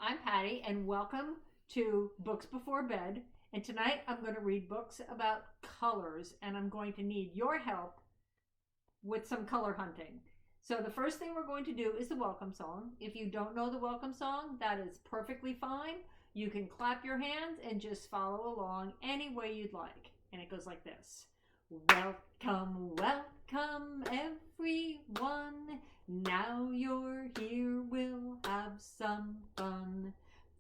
I'm Patty, and welcome to Books Before Bed. And tonight I'm going to read books about colors, and I'm going to need your help with some color hunting. So the first thing we're going to do is the welcome song. If you don't know the welcome song, that is perfectly fine. You can clap your hands and just follow along any way you'd like. And it goes like this. Welcome, welcome everyone. Now you're here, we'll have some fun.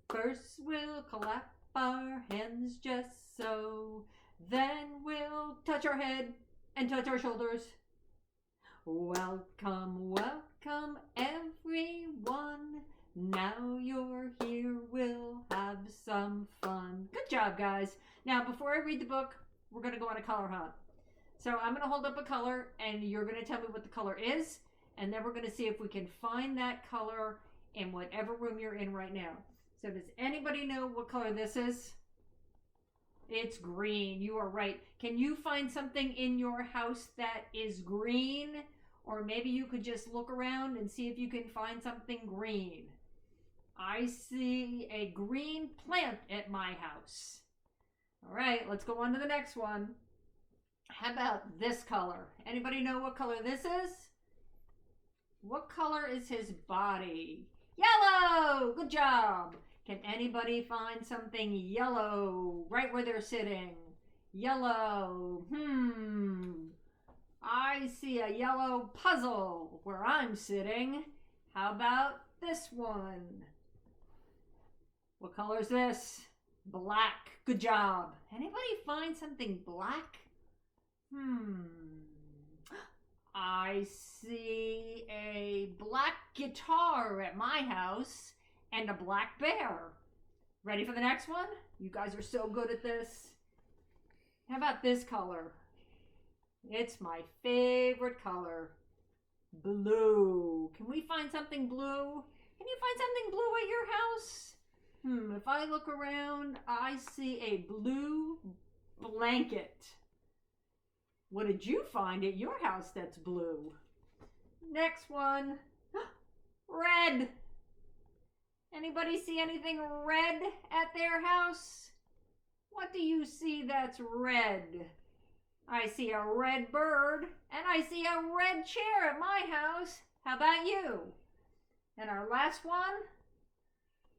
First we'll clap our hands just so. Then we'll touch our head and touch our shoulders. Welcome, welcome everyone. Now you're here, we'll have some fun. Good job, guys. Now, before I read the book, we're going to go on a color hunt. So I'm going to hold up a color, and you're going to tell me what the color is, and then we're going to see if we can find that color in whatever room you're in right now. So does anybody know what color this is? It's green. You are right. Can you find something in your house that is green? Or maybe you could just look around and see if you can find something green. I see a green plant at my house. All right, let's go on to the next one. How about this color? Anybody know what color this is? What color is his body? Yellow! Good job! Can anybody find something yellow right where they're sitting? Yellow. I see a yellow puzzle where I'm sitting. How about this one? What color is this? Black. Good job. Anybody find something black? I see a black guitar at my house and a black bear. Ready for the next one? You guys are so good at this. How about this color? It's my favorite color. Blue. Can we find something blue? Can you find something blue at your house? If I look around, I see a blue blanket. What did you find at your house that's blue? Next one. Red. Anybody see anything red at their house? What do you see that's red? I see a red bird, and I see a red chair at my house. How about you? And our last one.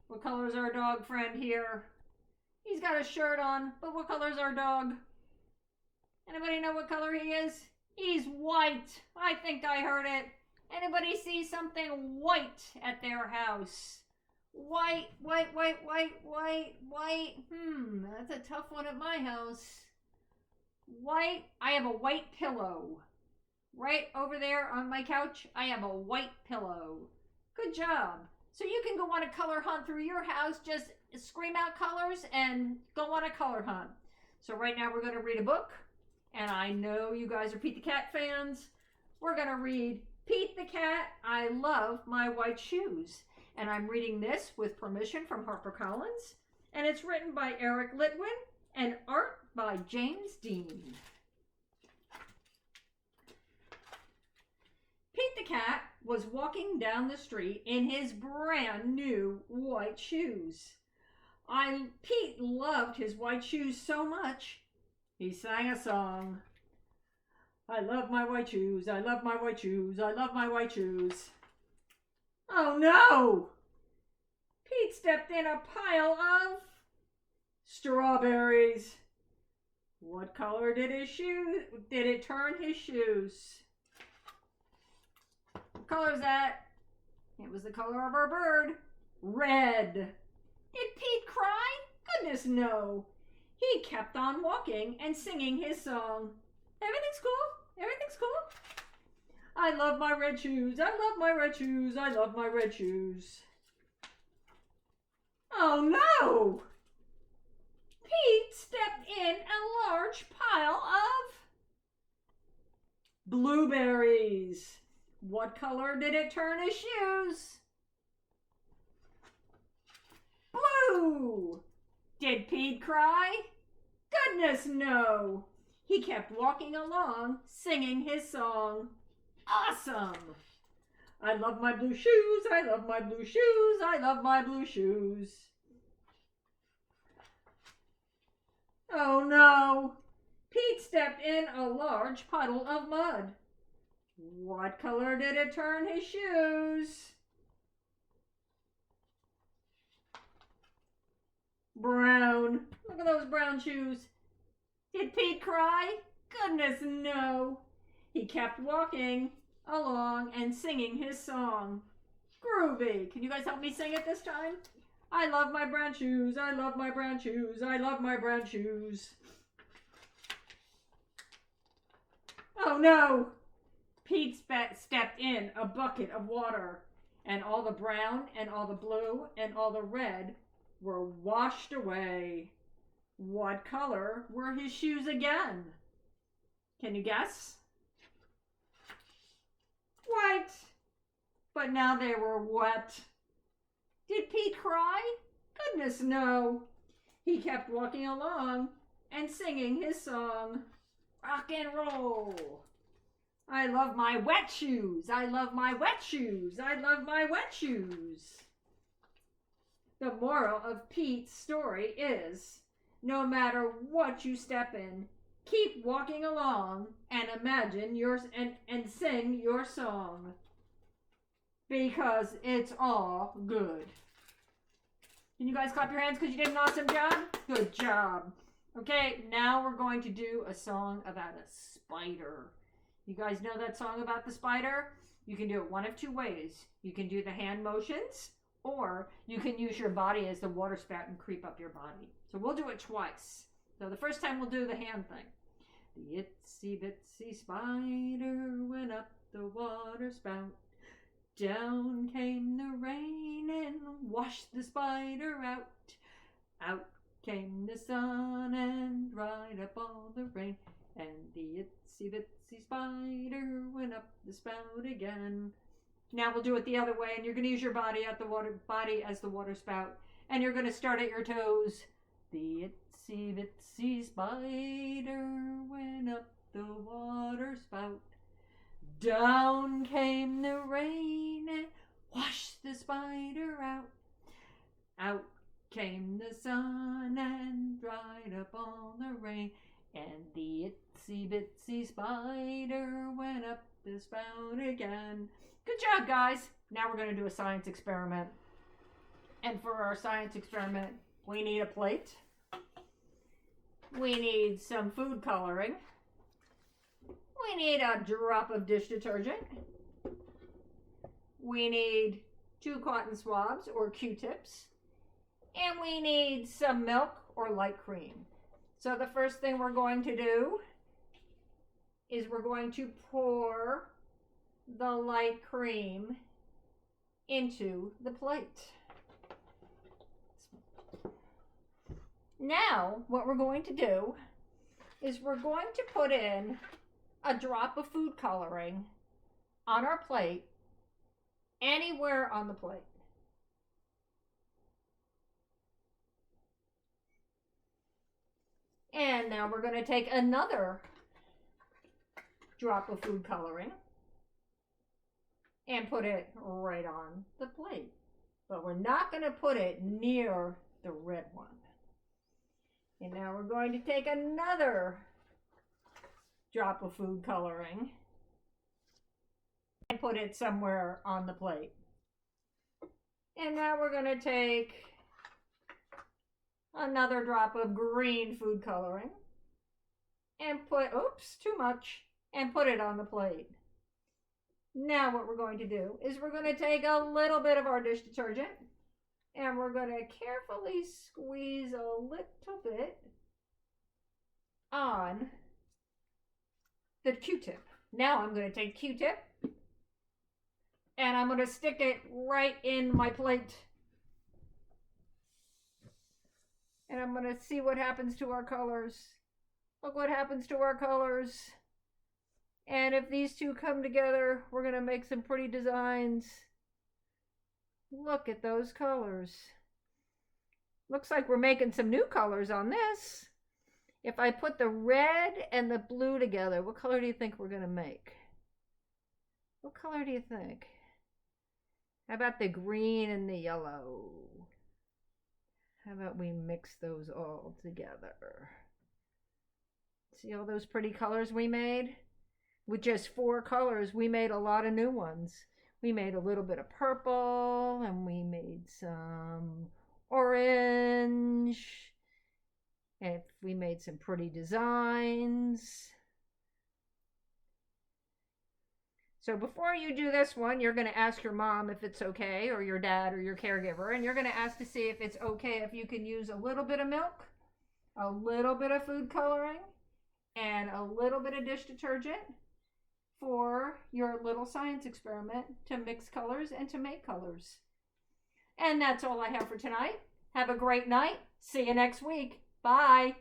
What color is our dog friend here? He's got a shirt on, but what color is our dog? Anybody know what color he is? He's white. I think I heard it. Anybody see something white at their house? White, white, white, white, white, white. That's a tough one at my house. White. I have a white pillow. Right over there on my couch, I have a white pillow. Good job. So you can go on a color hunt through your house. Just scream out colors and go on a color hunt. So right now we're going to read a book. And I know you guys are Pete the Cat fans. We're going to read Pete the Cat, I Love My White Shoes. And I'm reading this with permission from HarperCollins. And it's written by Eric Litwin and art by James Dean. Pete the Cat was walking down the street in his brand new white shoes. Pete loved his white shoes so much, he sang a song. I love my white shoes, I love my white shoes, I love my white shoes. Oh no! Pete stepped in a pile of strawberries. What color did it turn his shoes? What color is that? It was the color of our bird. Red. Did Pete cry? Goodness no. He kept on walking and singing his song. Everything's cool. Everything's cool. I love my red shoes. I love my red shoes. I love my red shoes. Oh no! Pete stepped in a large pile of blueberries. What color did it turn his shoes? Blue. Did Pete cry? Goodness no. He kept walking along, singing his song. Awesome. I love my blue shoes, I love my blue shoes, I love my blue shoes. Oh no! Pete stepped in a large puddle of mud. What color did it turn his shoes? Brown. Look at those brown shoes. Did Pete cry? Goodness, no. He kept walking along and singing his song. Groovy. Can you guys help me sing it this time? I love my brown shoes. I love my brown shoes. I love my brown shoes. Oh no! Pete stepped in a bucket of water, and all the brown and all the blue and all the red were washed away. What color were his shoes again? Can you guess? White. But now they were wet. Did Pete cry? Goodness, no. He kept walking along and singing his song. Rock and roll. I love my wet shoes. I love my wet shoes. I love my wet shoes. The moral of Pete's story is, no matter what you step in, keep walking along and imagine yours and sing your song. Because it's all good. Can you guys clap your hands because you did an awesome job? Good job. Okay, now we're going to do a song about a spider. You guys know that song about the spider? You can do it one of two ways. You can do the hand motions, or you can use your body as the water spout and creep up your body. So we'll do it twice. So the first time we'll do the hand thing. The itsy bitsy spider went up the water spout. Down came the rain and washed the spider out. Out came the sun and dried up all the rain. And the itsy bitsy spider went up the spout again. Now we'll do it the other way, and you're going to use your body as the water spout, and you're going to start at your toes. The itsy bitsy spider went up the water spout. Down came the rain and washed the spider out. Out came the sun and dried up all the rain. And the itsy bitsy spider went up the spout again. Good job, guys. Now we're going to do a science experiment. And for our science experiment, we need a plate. We need some food coloring. We need a drop of dish detergent. We need 2 cotton swabs or Q-tips. And we need some milk or light cream. So the first thing we're going to do is we're going to pour the light cream into the plate. Now, what we're going to do is we're going to put in a drop of food coloring on our plate, anywhere on the plate. And now we're going to take another drop of food coloring and put it right on the plate. But we're not going to put it near the red one. And now we're going to take another drop of food coloring and put it somewhere on the plate. And now we're going to take another drop of green food coloring and put, oops, too much, and put it on the plate. Now what we're going to do is we're going to take a little bit of our dish detergent and we're going to carefully squeeze a little bit on the Q-tip. Now I'm going to take Q-tip and I'm going to stick it right in my plate. And I'm going to see what happens to our colors. Look what happens to our colors. And if these two come together, we're going to make some pretty designs. Look at those colors. Looks like we're making some new colors on this. If I put the red and the blue together, what color do you think we're going to make? What color do you think? How about the green and the yellow? How about we mix those all together? See all those pretty colors we made? With just 4 colors, we made a lot of new ones. We made a little bit of purple, and we made some orange. And we made some pretty designs. So before you do this one, you're going to ask your mom if it's okay, or your dad, or your caregiver, and you're going to ask to see if it's okay if you can use a little bit of milk, a little bit of food coloring, and a little bit of dish detergent for your little science experiment to mix colors and to make colors. And that's all I have for tonight. Have a great night. See you next week. Bye.